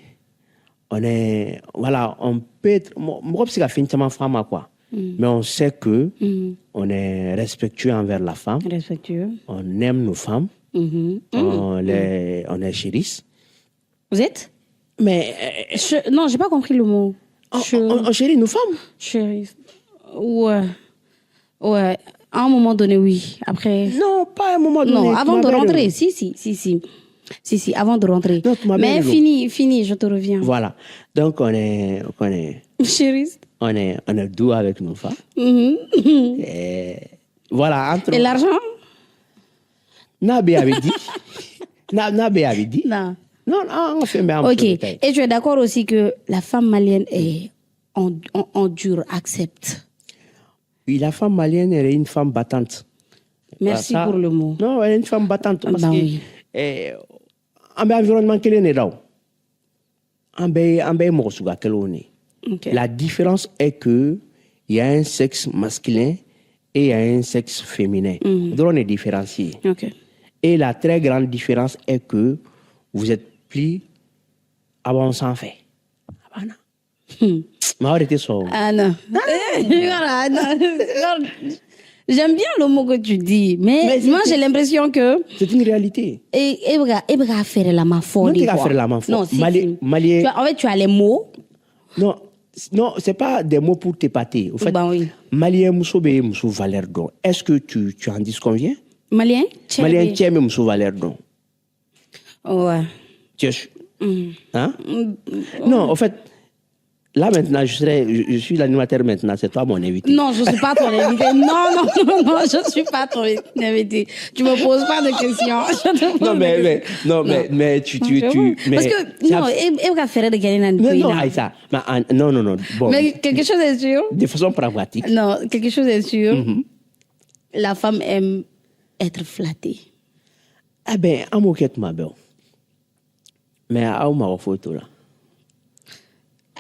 on peut être, moi, c'est une femme, quoi. Mais on sait que on est respectueux envers la femme. Respectueux. On aime nos femmes. On est chéris. Vous êtes? Mais non, j'ai pas compris le mot. On chérit nos femmes. Chéris. Ouais. À un moment donné, oui. Après. Non, pas à un moment donné. Non, avant de rentrer. Si, avant de rentrer. Non, mais fini, je te reviens. Voilà. Donc, on est chéris. On est doux avec nos femmes. Et voilà. Et l'argent? Nabe avait dit. Non. Non, on fait bien. Ok. Et tu es d'accord aussi que la femme malienne est endure, accepte. Oui, la femme malienne, elle est une femme battante. Merci pour le mot. Non, elle est une femme battante. Parce que, oui. En environnement qu'elle est là. La différence est que il y a un sexe masculin et il y a un sexe féminin. Donc on est différencié. Okay. Et la très grande différence est que vous êtes plus avancé fait. Ah non. Voilà, non. J'aime bien le mot que tu dis, mais moi j'ai l'impression que c'est une réalité. Et faire la mafoli. Non, en fait tu as les mots. Non, c'est pas des mots pour t'épater. En fait, oui. Malien Moussoube Moussou Valerdon. Est-ce que tu en disconviens? Malien Tchèbe Moussou Valerdon. Ouais. Hein? Non, en fait, là maintenant, je suis l'animateur maintenant, c'est toi mon invité. Non, je ne suis pas ton invité. Non, je ne suis pas ton invité. Tu ne me poses pas de questions. Mais tu parce que, non, il va faire de gagner Non. Bon. Mais quelque chose est sûr. De façon pragmatique. Non, quelque chose est sûr. La femme aime être flattée. Eh bien, à moquette ma belle. Mais à ma photo là.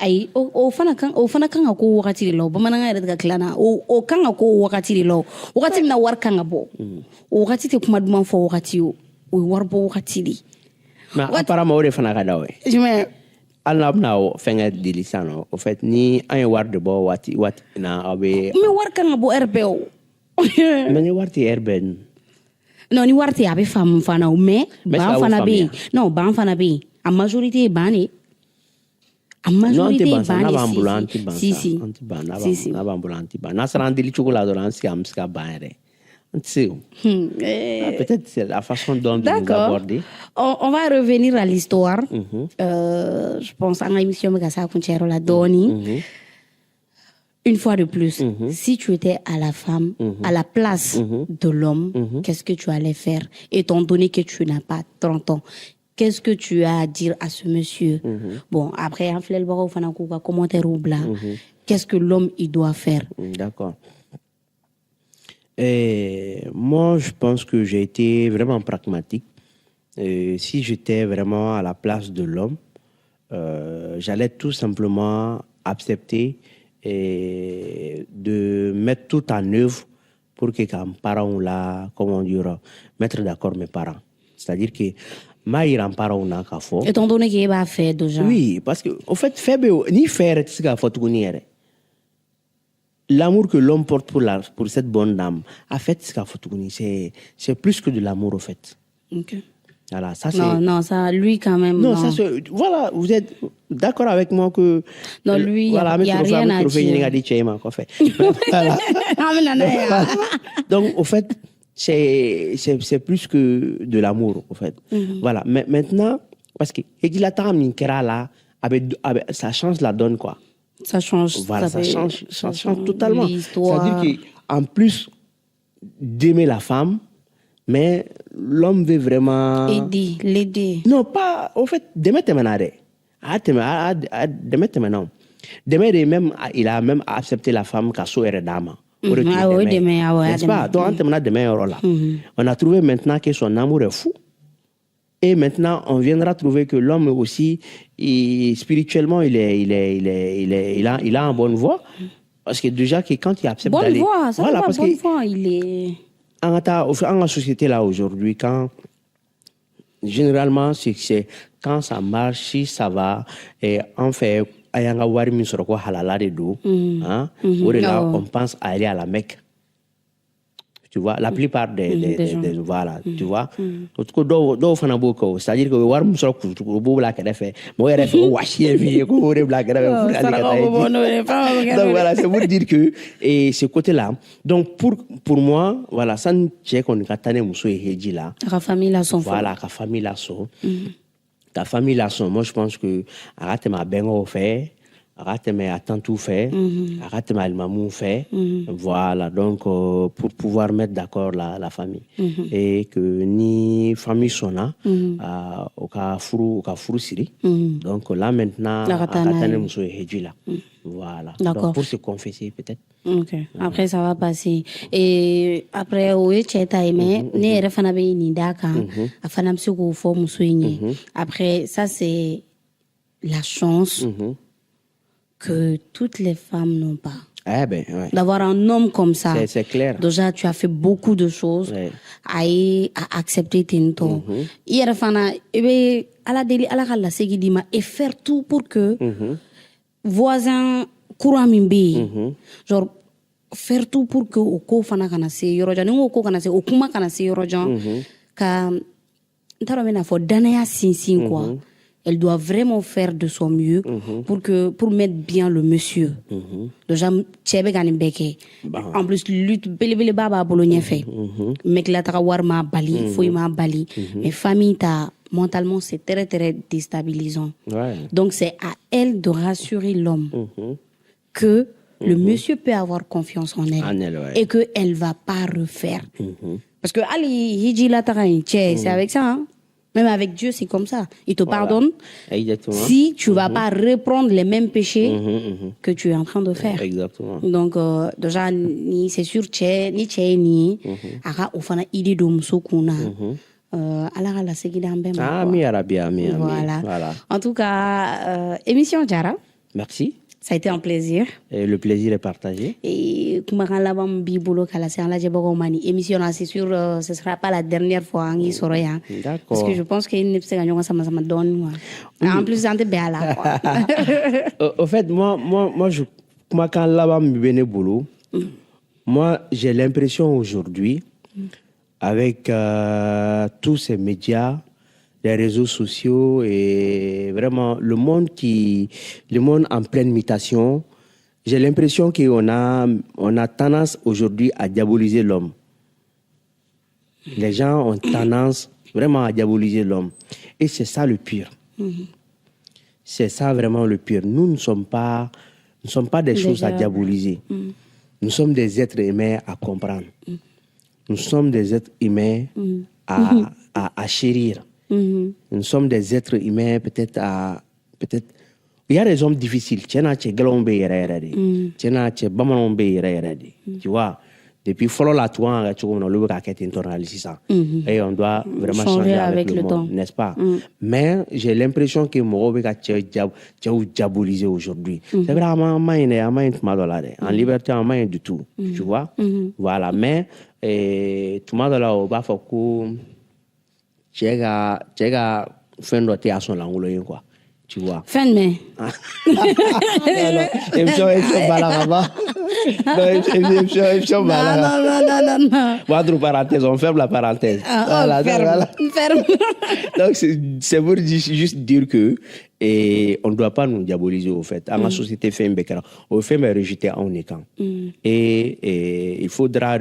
Ayi o fana kan ka ko wagati de la bamananga yɛrɛ ka tilana o kan ka ko wagati de la wagati min na wari kan ka bɔ o wagati tɛ kuma duman fɔ wagati o ye wari bɔ wagati de. Mais apparemment o de fana ka da o ye. Jumɛn. Hali n'a bɛna fɛnkɛ deli sisan nɔ au fait ni an ye wari de bɔ waati na aw bɛ. Mais wari kan ka bɔ heure bɛɛ o. Mais ni wari tɛ heure bɛɛ dun. non ni wari tɛ a bɛ faamu fana o mais ban fana bɛ yen non ban fana bɛ yen a majorité ye ban de a majorité ye ban de si n'a b'an bolo an tɛ ban n'a sera an deli cogo la dɔrɔn an bɛ se ka ban yɛrɛ an tɛ se o peut-être c'est la façon dont de nous aborder. On va revenir à l'histoire. Je pense an ka émission bɛ ka se a kuncɛyɔrɔ la dɔɔni. Une fois de plus, si tu étais à la place de l'homme, qu'est-ce que tu allais faire? Étant donné que tu n'as pas 30 ans, qu'est-ce que tu as à dire à ce monsieur? Bon, après, un flel baro fanakuka commentaire ou blanc. Qu'est-ce que l'homme il doit faire? D'accord. Moi, je pense que j'ai été vraiment pragmatique. Si j'étais vraiment à la place de l'homme, j'allais tout simplement accepter et de mettre tout en œuvre pour que quand parents là, comment dire, mettre d'accord mes parents. C'est-à-dire que ma ira parents n'a qu'à faire. Étant donné qu'il va faire déjà. Oui, parce que au fait, ni faire ce qu'il faut tout connaître. L'amour que l'homme porte pour cette bonne dame, a fait ce qu'il faut tout connaître. C'est plus que de l'amour au fait. Ok. Voilà, ça c'est... Non, ça, lui quand même. Non, ça c'est... Voilà, vous êtes d'accord avec moi que... Non, lui, voilà, il n'y a rien à dire. Voilà. Donc, au fait, c'est plus que de l'amour, au fait. Voilà, mais maintenant, parce que ça change la donne, quoi. Ça change. Voilà, ça change totalement. C'est-à-dire qu'en plus d'aimer la femme, mais l'homme veut vraiment... L'aider. Non, pas... Au fait, demain, il a même accepté la femme qui a dame. N'est-ce pas? Donc, on a trouvé maintenant que son amour est fou. Et maintenant, on viendra trouver que l'homme aussi, spirituellement, il a en bonne voie. Parce que déjà, quand il accepte d'aller... Bonne voie, ça va, bonne voie, il est... En la société là aujourd'hui, généralement c'est quand ça marche, si ça va, et on fait ayanga wari min soro ko halala de do, hein, on pense à aller à la Mecque. Tu vois, la plupart des voilà, tu vois. C'est-à-dire que war mu soro ko bo la ka fait, mo yere fait washi vie ko re blague donc voilà, c'est pour dire que et ce côté-là. Donc pour moi, voilà, ça c'est qu'on katane muso heji là. La famille là son. Voilà, la famille là son. Ta famille là son. Moi je pense que arrête ma bengo fait. Arrête mes attentus fait, arrête mes almamou fait, voilà, donc pour pouvoir mettre d'accord la famille et que ni famille sonna au cas furu siri, donc là maintenant voilà, donc pour se confesser peut-être. Ok, après ça va passer et après oui cheta aimé ne refana be ni daka afana msuko fo musuini après ça c'est la chance que toutes les femmes n'ont pas. Eh ben, ouais. D'avoir un homme comme ça. C'est clair. Déjà, tu as fait beaucoup de choses à accepter tes torts. Hier, fana, ala deli ala kala segidima et faire tout pour que voisin courant mimbi, genre faire tout pour que oko fana kana se yorojan, ni oko kana se okuma kana se yorojan, ka ntaro mena fo danaya sinsin quoi. Elle doit vraiment faire de son mieux pour mettre bien le monsieur. Déjà, tchebe gani beke. En plus, lutte belebele baba bologna fait. Mec la trawar ma bali, fouille ma bali. Mais famille ta mentalement c'est très très déstabilisant. Donc c'est à elle de rassurer l'homme que le monsieur peut avoir confiance en elle et que elle va pas refaire. Parce que ali hiji la c'est avec ça hein. Même avec Dieu, c'est comme ça. Il te pardonne si tu ne vas pas reprendre les mêmes péchés que tu es en train de faire. Exactement. Donc, déjà, c'est sûr, ni ara ofana idée de musokuna. Alors, la segidambe. Ah, mi arabi. Voilà. En tout cas, émission Jara. Merci. Ça a été un plaisir. Et le plaisir est partagé. Et émission, c'est sûr, ce ne sera pas la dernière fois. D'accord. Parce que je pense qu'il ne peut pas en plus, c'est un au fait, moi, quand là-bas, moi, j'ai l'impression aujourd'hui, avec tous ces médias, les réseaux sociaux et vraiment le monde en pleine mutation, j'ai l'impression qu'on a tendance aujourd'hui à diaboliser l'homme. Les gens ont tendance vraiment à diaboliser l'homme. Et c'est ça le pire. C'est ça vraiment le pire. Nous ne sommes pas des choses à diaboliser. Nous sommes des êtres humains à comprendre. Nous sommes des êtres humains à chérir. Nous sommes des êtres humains peut-être. Il y a des hommes difficiles. Tu vois, depuis follow la toi, et on doit vraiment changer avec le monde, n'est-ce pas? Mais j'ai l'impression que moi, je diaboliser aujourd'hui. C'est vrai, en liberté, en main du tout. Tu vois? Voilà, mais tout le monde là, on va faire que tu as fait une rotation là, quoi. Tu vois. Fin de mai. Non. Parenthèse, on ferme la parenthèse. Ferme. Donc, c'est pour juste dire que on ne doit pas nous diaboliser, au fait. Dans la société, on fait mais rejeter en écran. Et il faudra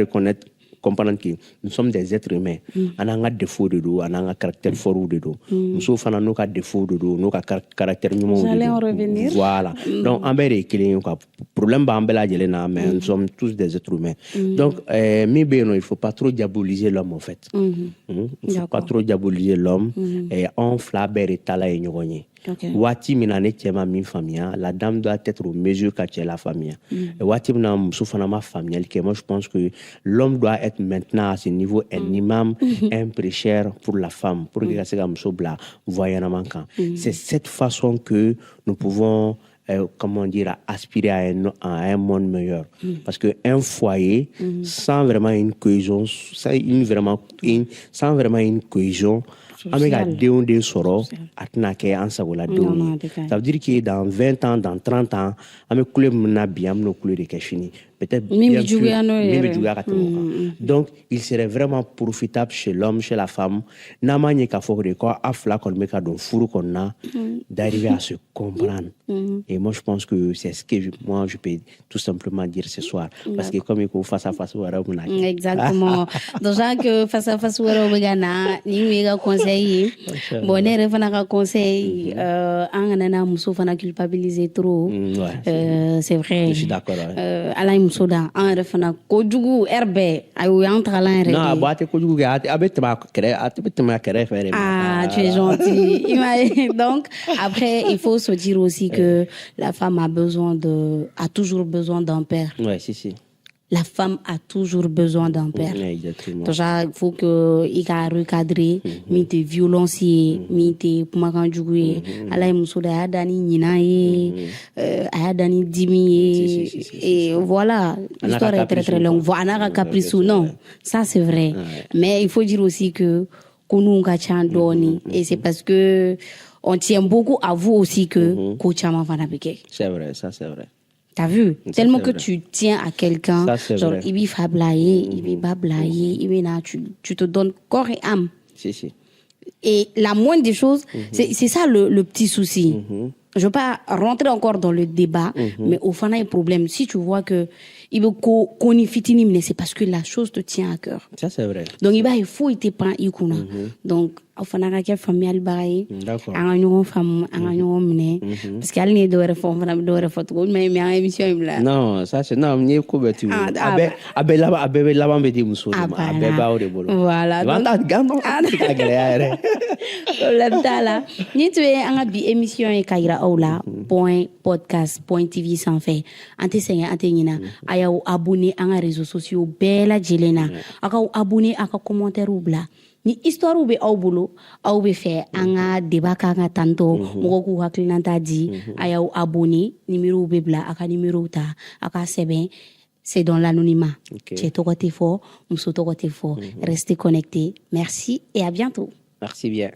comprendre que nous sommes des êtres humains. On a un défaut de dos, on a un caractère fort de dos. Nous sommes nos défauts de dos, nos caractères humains. J'allais en revenir. Voilà. Donc, en bel problème, mais nous sommes tous des êtres humains. Donc, il ne faut pas trop diaboliser l'homme, en fait. Il ne faut pas trop diaboliser l'homme. Et on flaber et tala et Wati minane tiema min famille, la dame doit être aux mesures qu'a la famille. Et wati mina musufanama familial, que moi je pense que l'homme doit être maintenant à ce niveau un imam, un prêcheur pour la femme, pour que ça musobla voyant manquant. C'est cette façon que nous pouvons comment dire, aspirer à un monde meilleur. Parce qu'un foyer, sans vraiment une cohésion, sans vraiment une cohésion, avec un déon de soro, ça veut dire que dans 20 ans, dans 30 ans, avec couleur bien, nos couleurs de fini. Peut-être donc, il serait vraiment profitable chez l'homme, chez la femme, d'arriver à se comprendre. Et moi, je pense que c'est ce que je peux tout simplement dire ce soir. Parce que comme il faut face à face, exactement. Donc, que face à face, ni conseil. Bon, on conseil, on culpabiliser trop. C'est vrai. Je suis d'accord. Soda en refana kojugu herbe ayo yantralan re non boate kojugu abetma kere tu es gentil. Donc après il faut se dire aussi que la femme a toujours besoin d'un père. Ouais, si. La femme a toujours besoin d'un père. Exactement. Donc, il faut que il a recadré, mais te violencier, mais te pumakan jouer. Ala musoda adani ninaye, adani dimi et voilà. L'histoire est très très longue. Voilà capricou, non, ça c'est vrai. Mais il faut dire aussi que nous on et c'est parce que on tient beaucoup à vous aussi que kochama vanabike. C'est vrai, ça c'est vrai. T'as vu? Tellement que tu tiens à quelqu'un, genre, il vit fablayer, il vit bablayer, tu te donnes corps et âme. Si. Et la moindre des choses, c'est ça le petit souci. Je veux pas rentrer encore dans le débat, mais au fond, il y a un problème. Si tu vois que il veut qu'on y fitini, mais c'est parce que la chose te tient à cœur. Ça, c'est vrai. Donc, il faut y te prendre, donc, au fond, il y a famille bail, un femme, un parce qu'elle n'est de réforme, mais émission là. Non, ça c'est non, ni couverture. Voilà. Là, ni tu es en bi émission et kaira ola .podcast.tv sans fait. Ante senga ante nina aya abonné à réseaux sociaux bella jelena aka abonné aka commentaire ou bla. Ni histoire ou be aw bolo aw be fait anga débat kanga tanto moko ku haklinanta di aya abonné numéro be bla aka numéro ta aka seben. C'est dans l'anonymat. Tu es fort, restez connectés. Merci et à bientôt. Merci bien.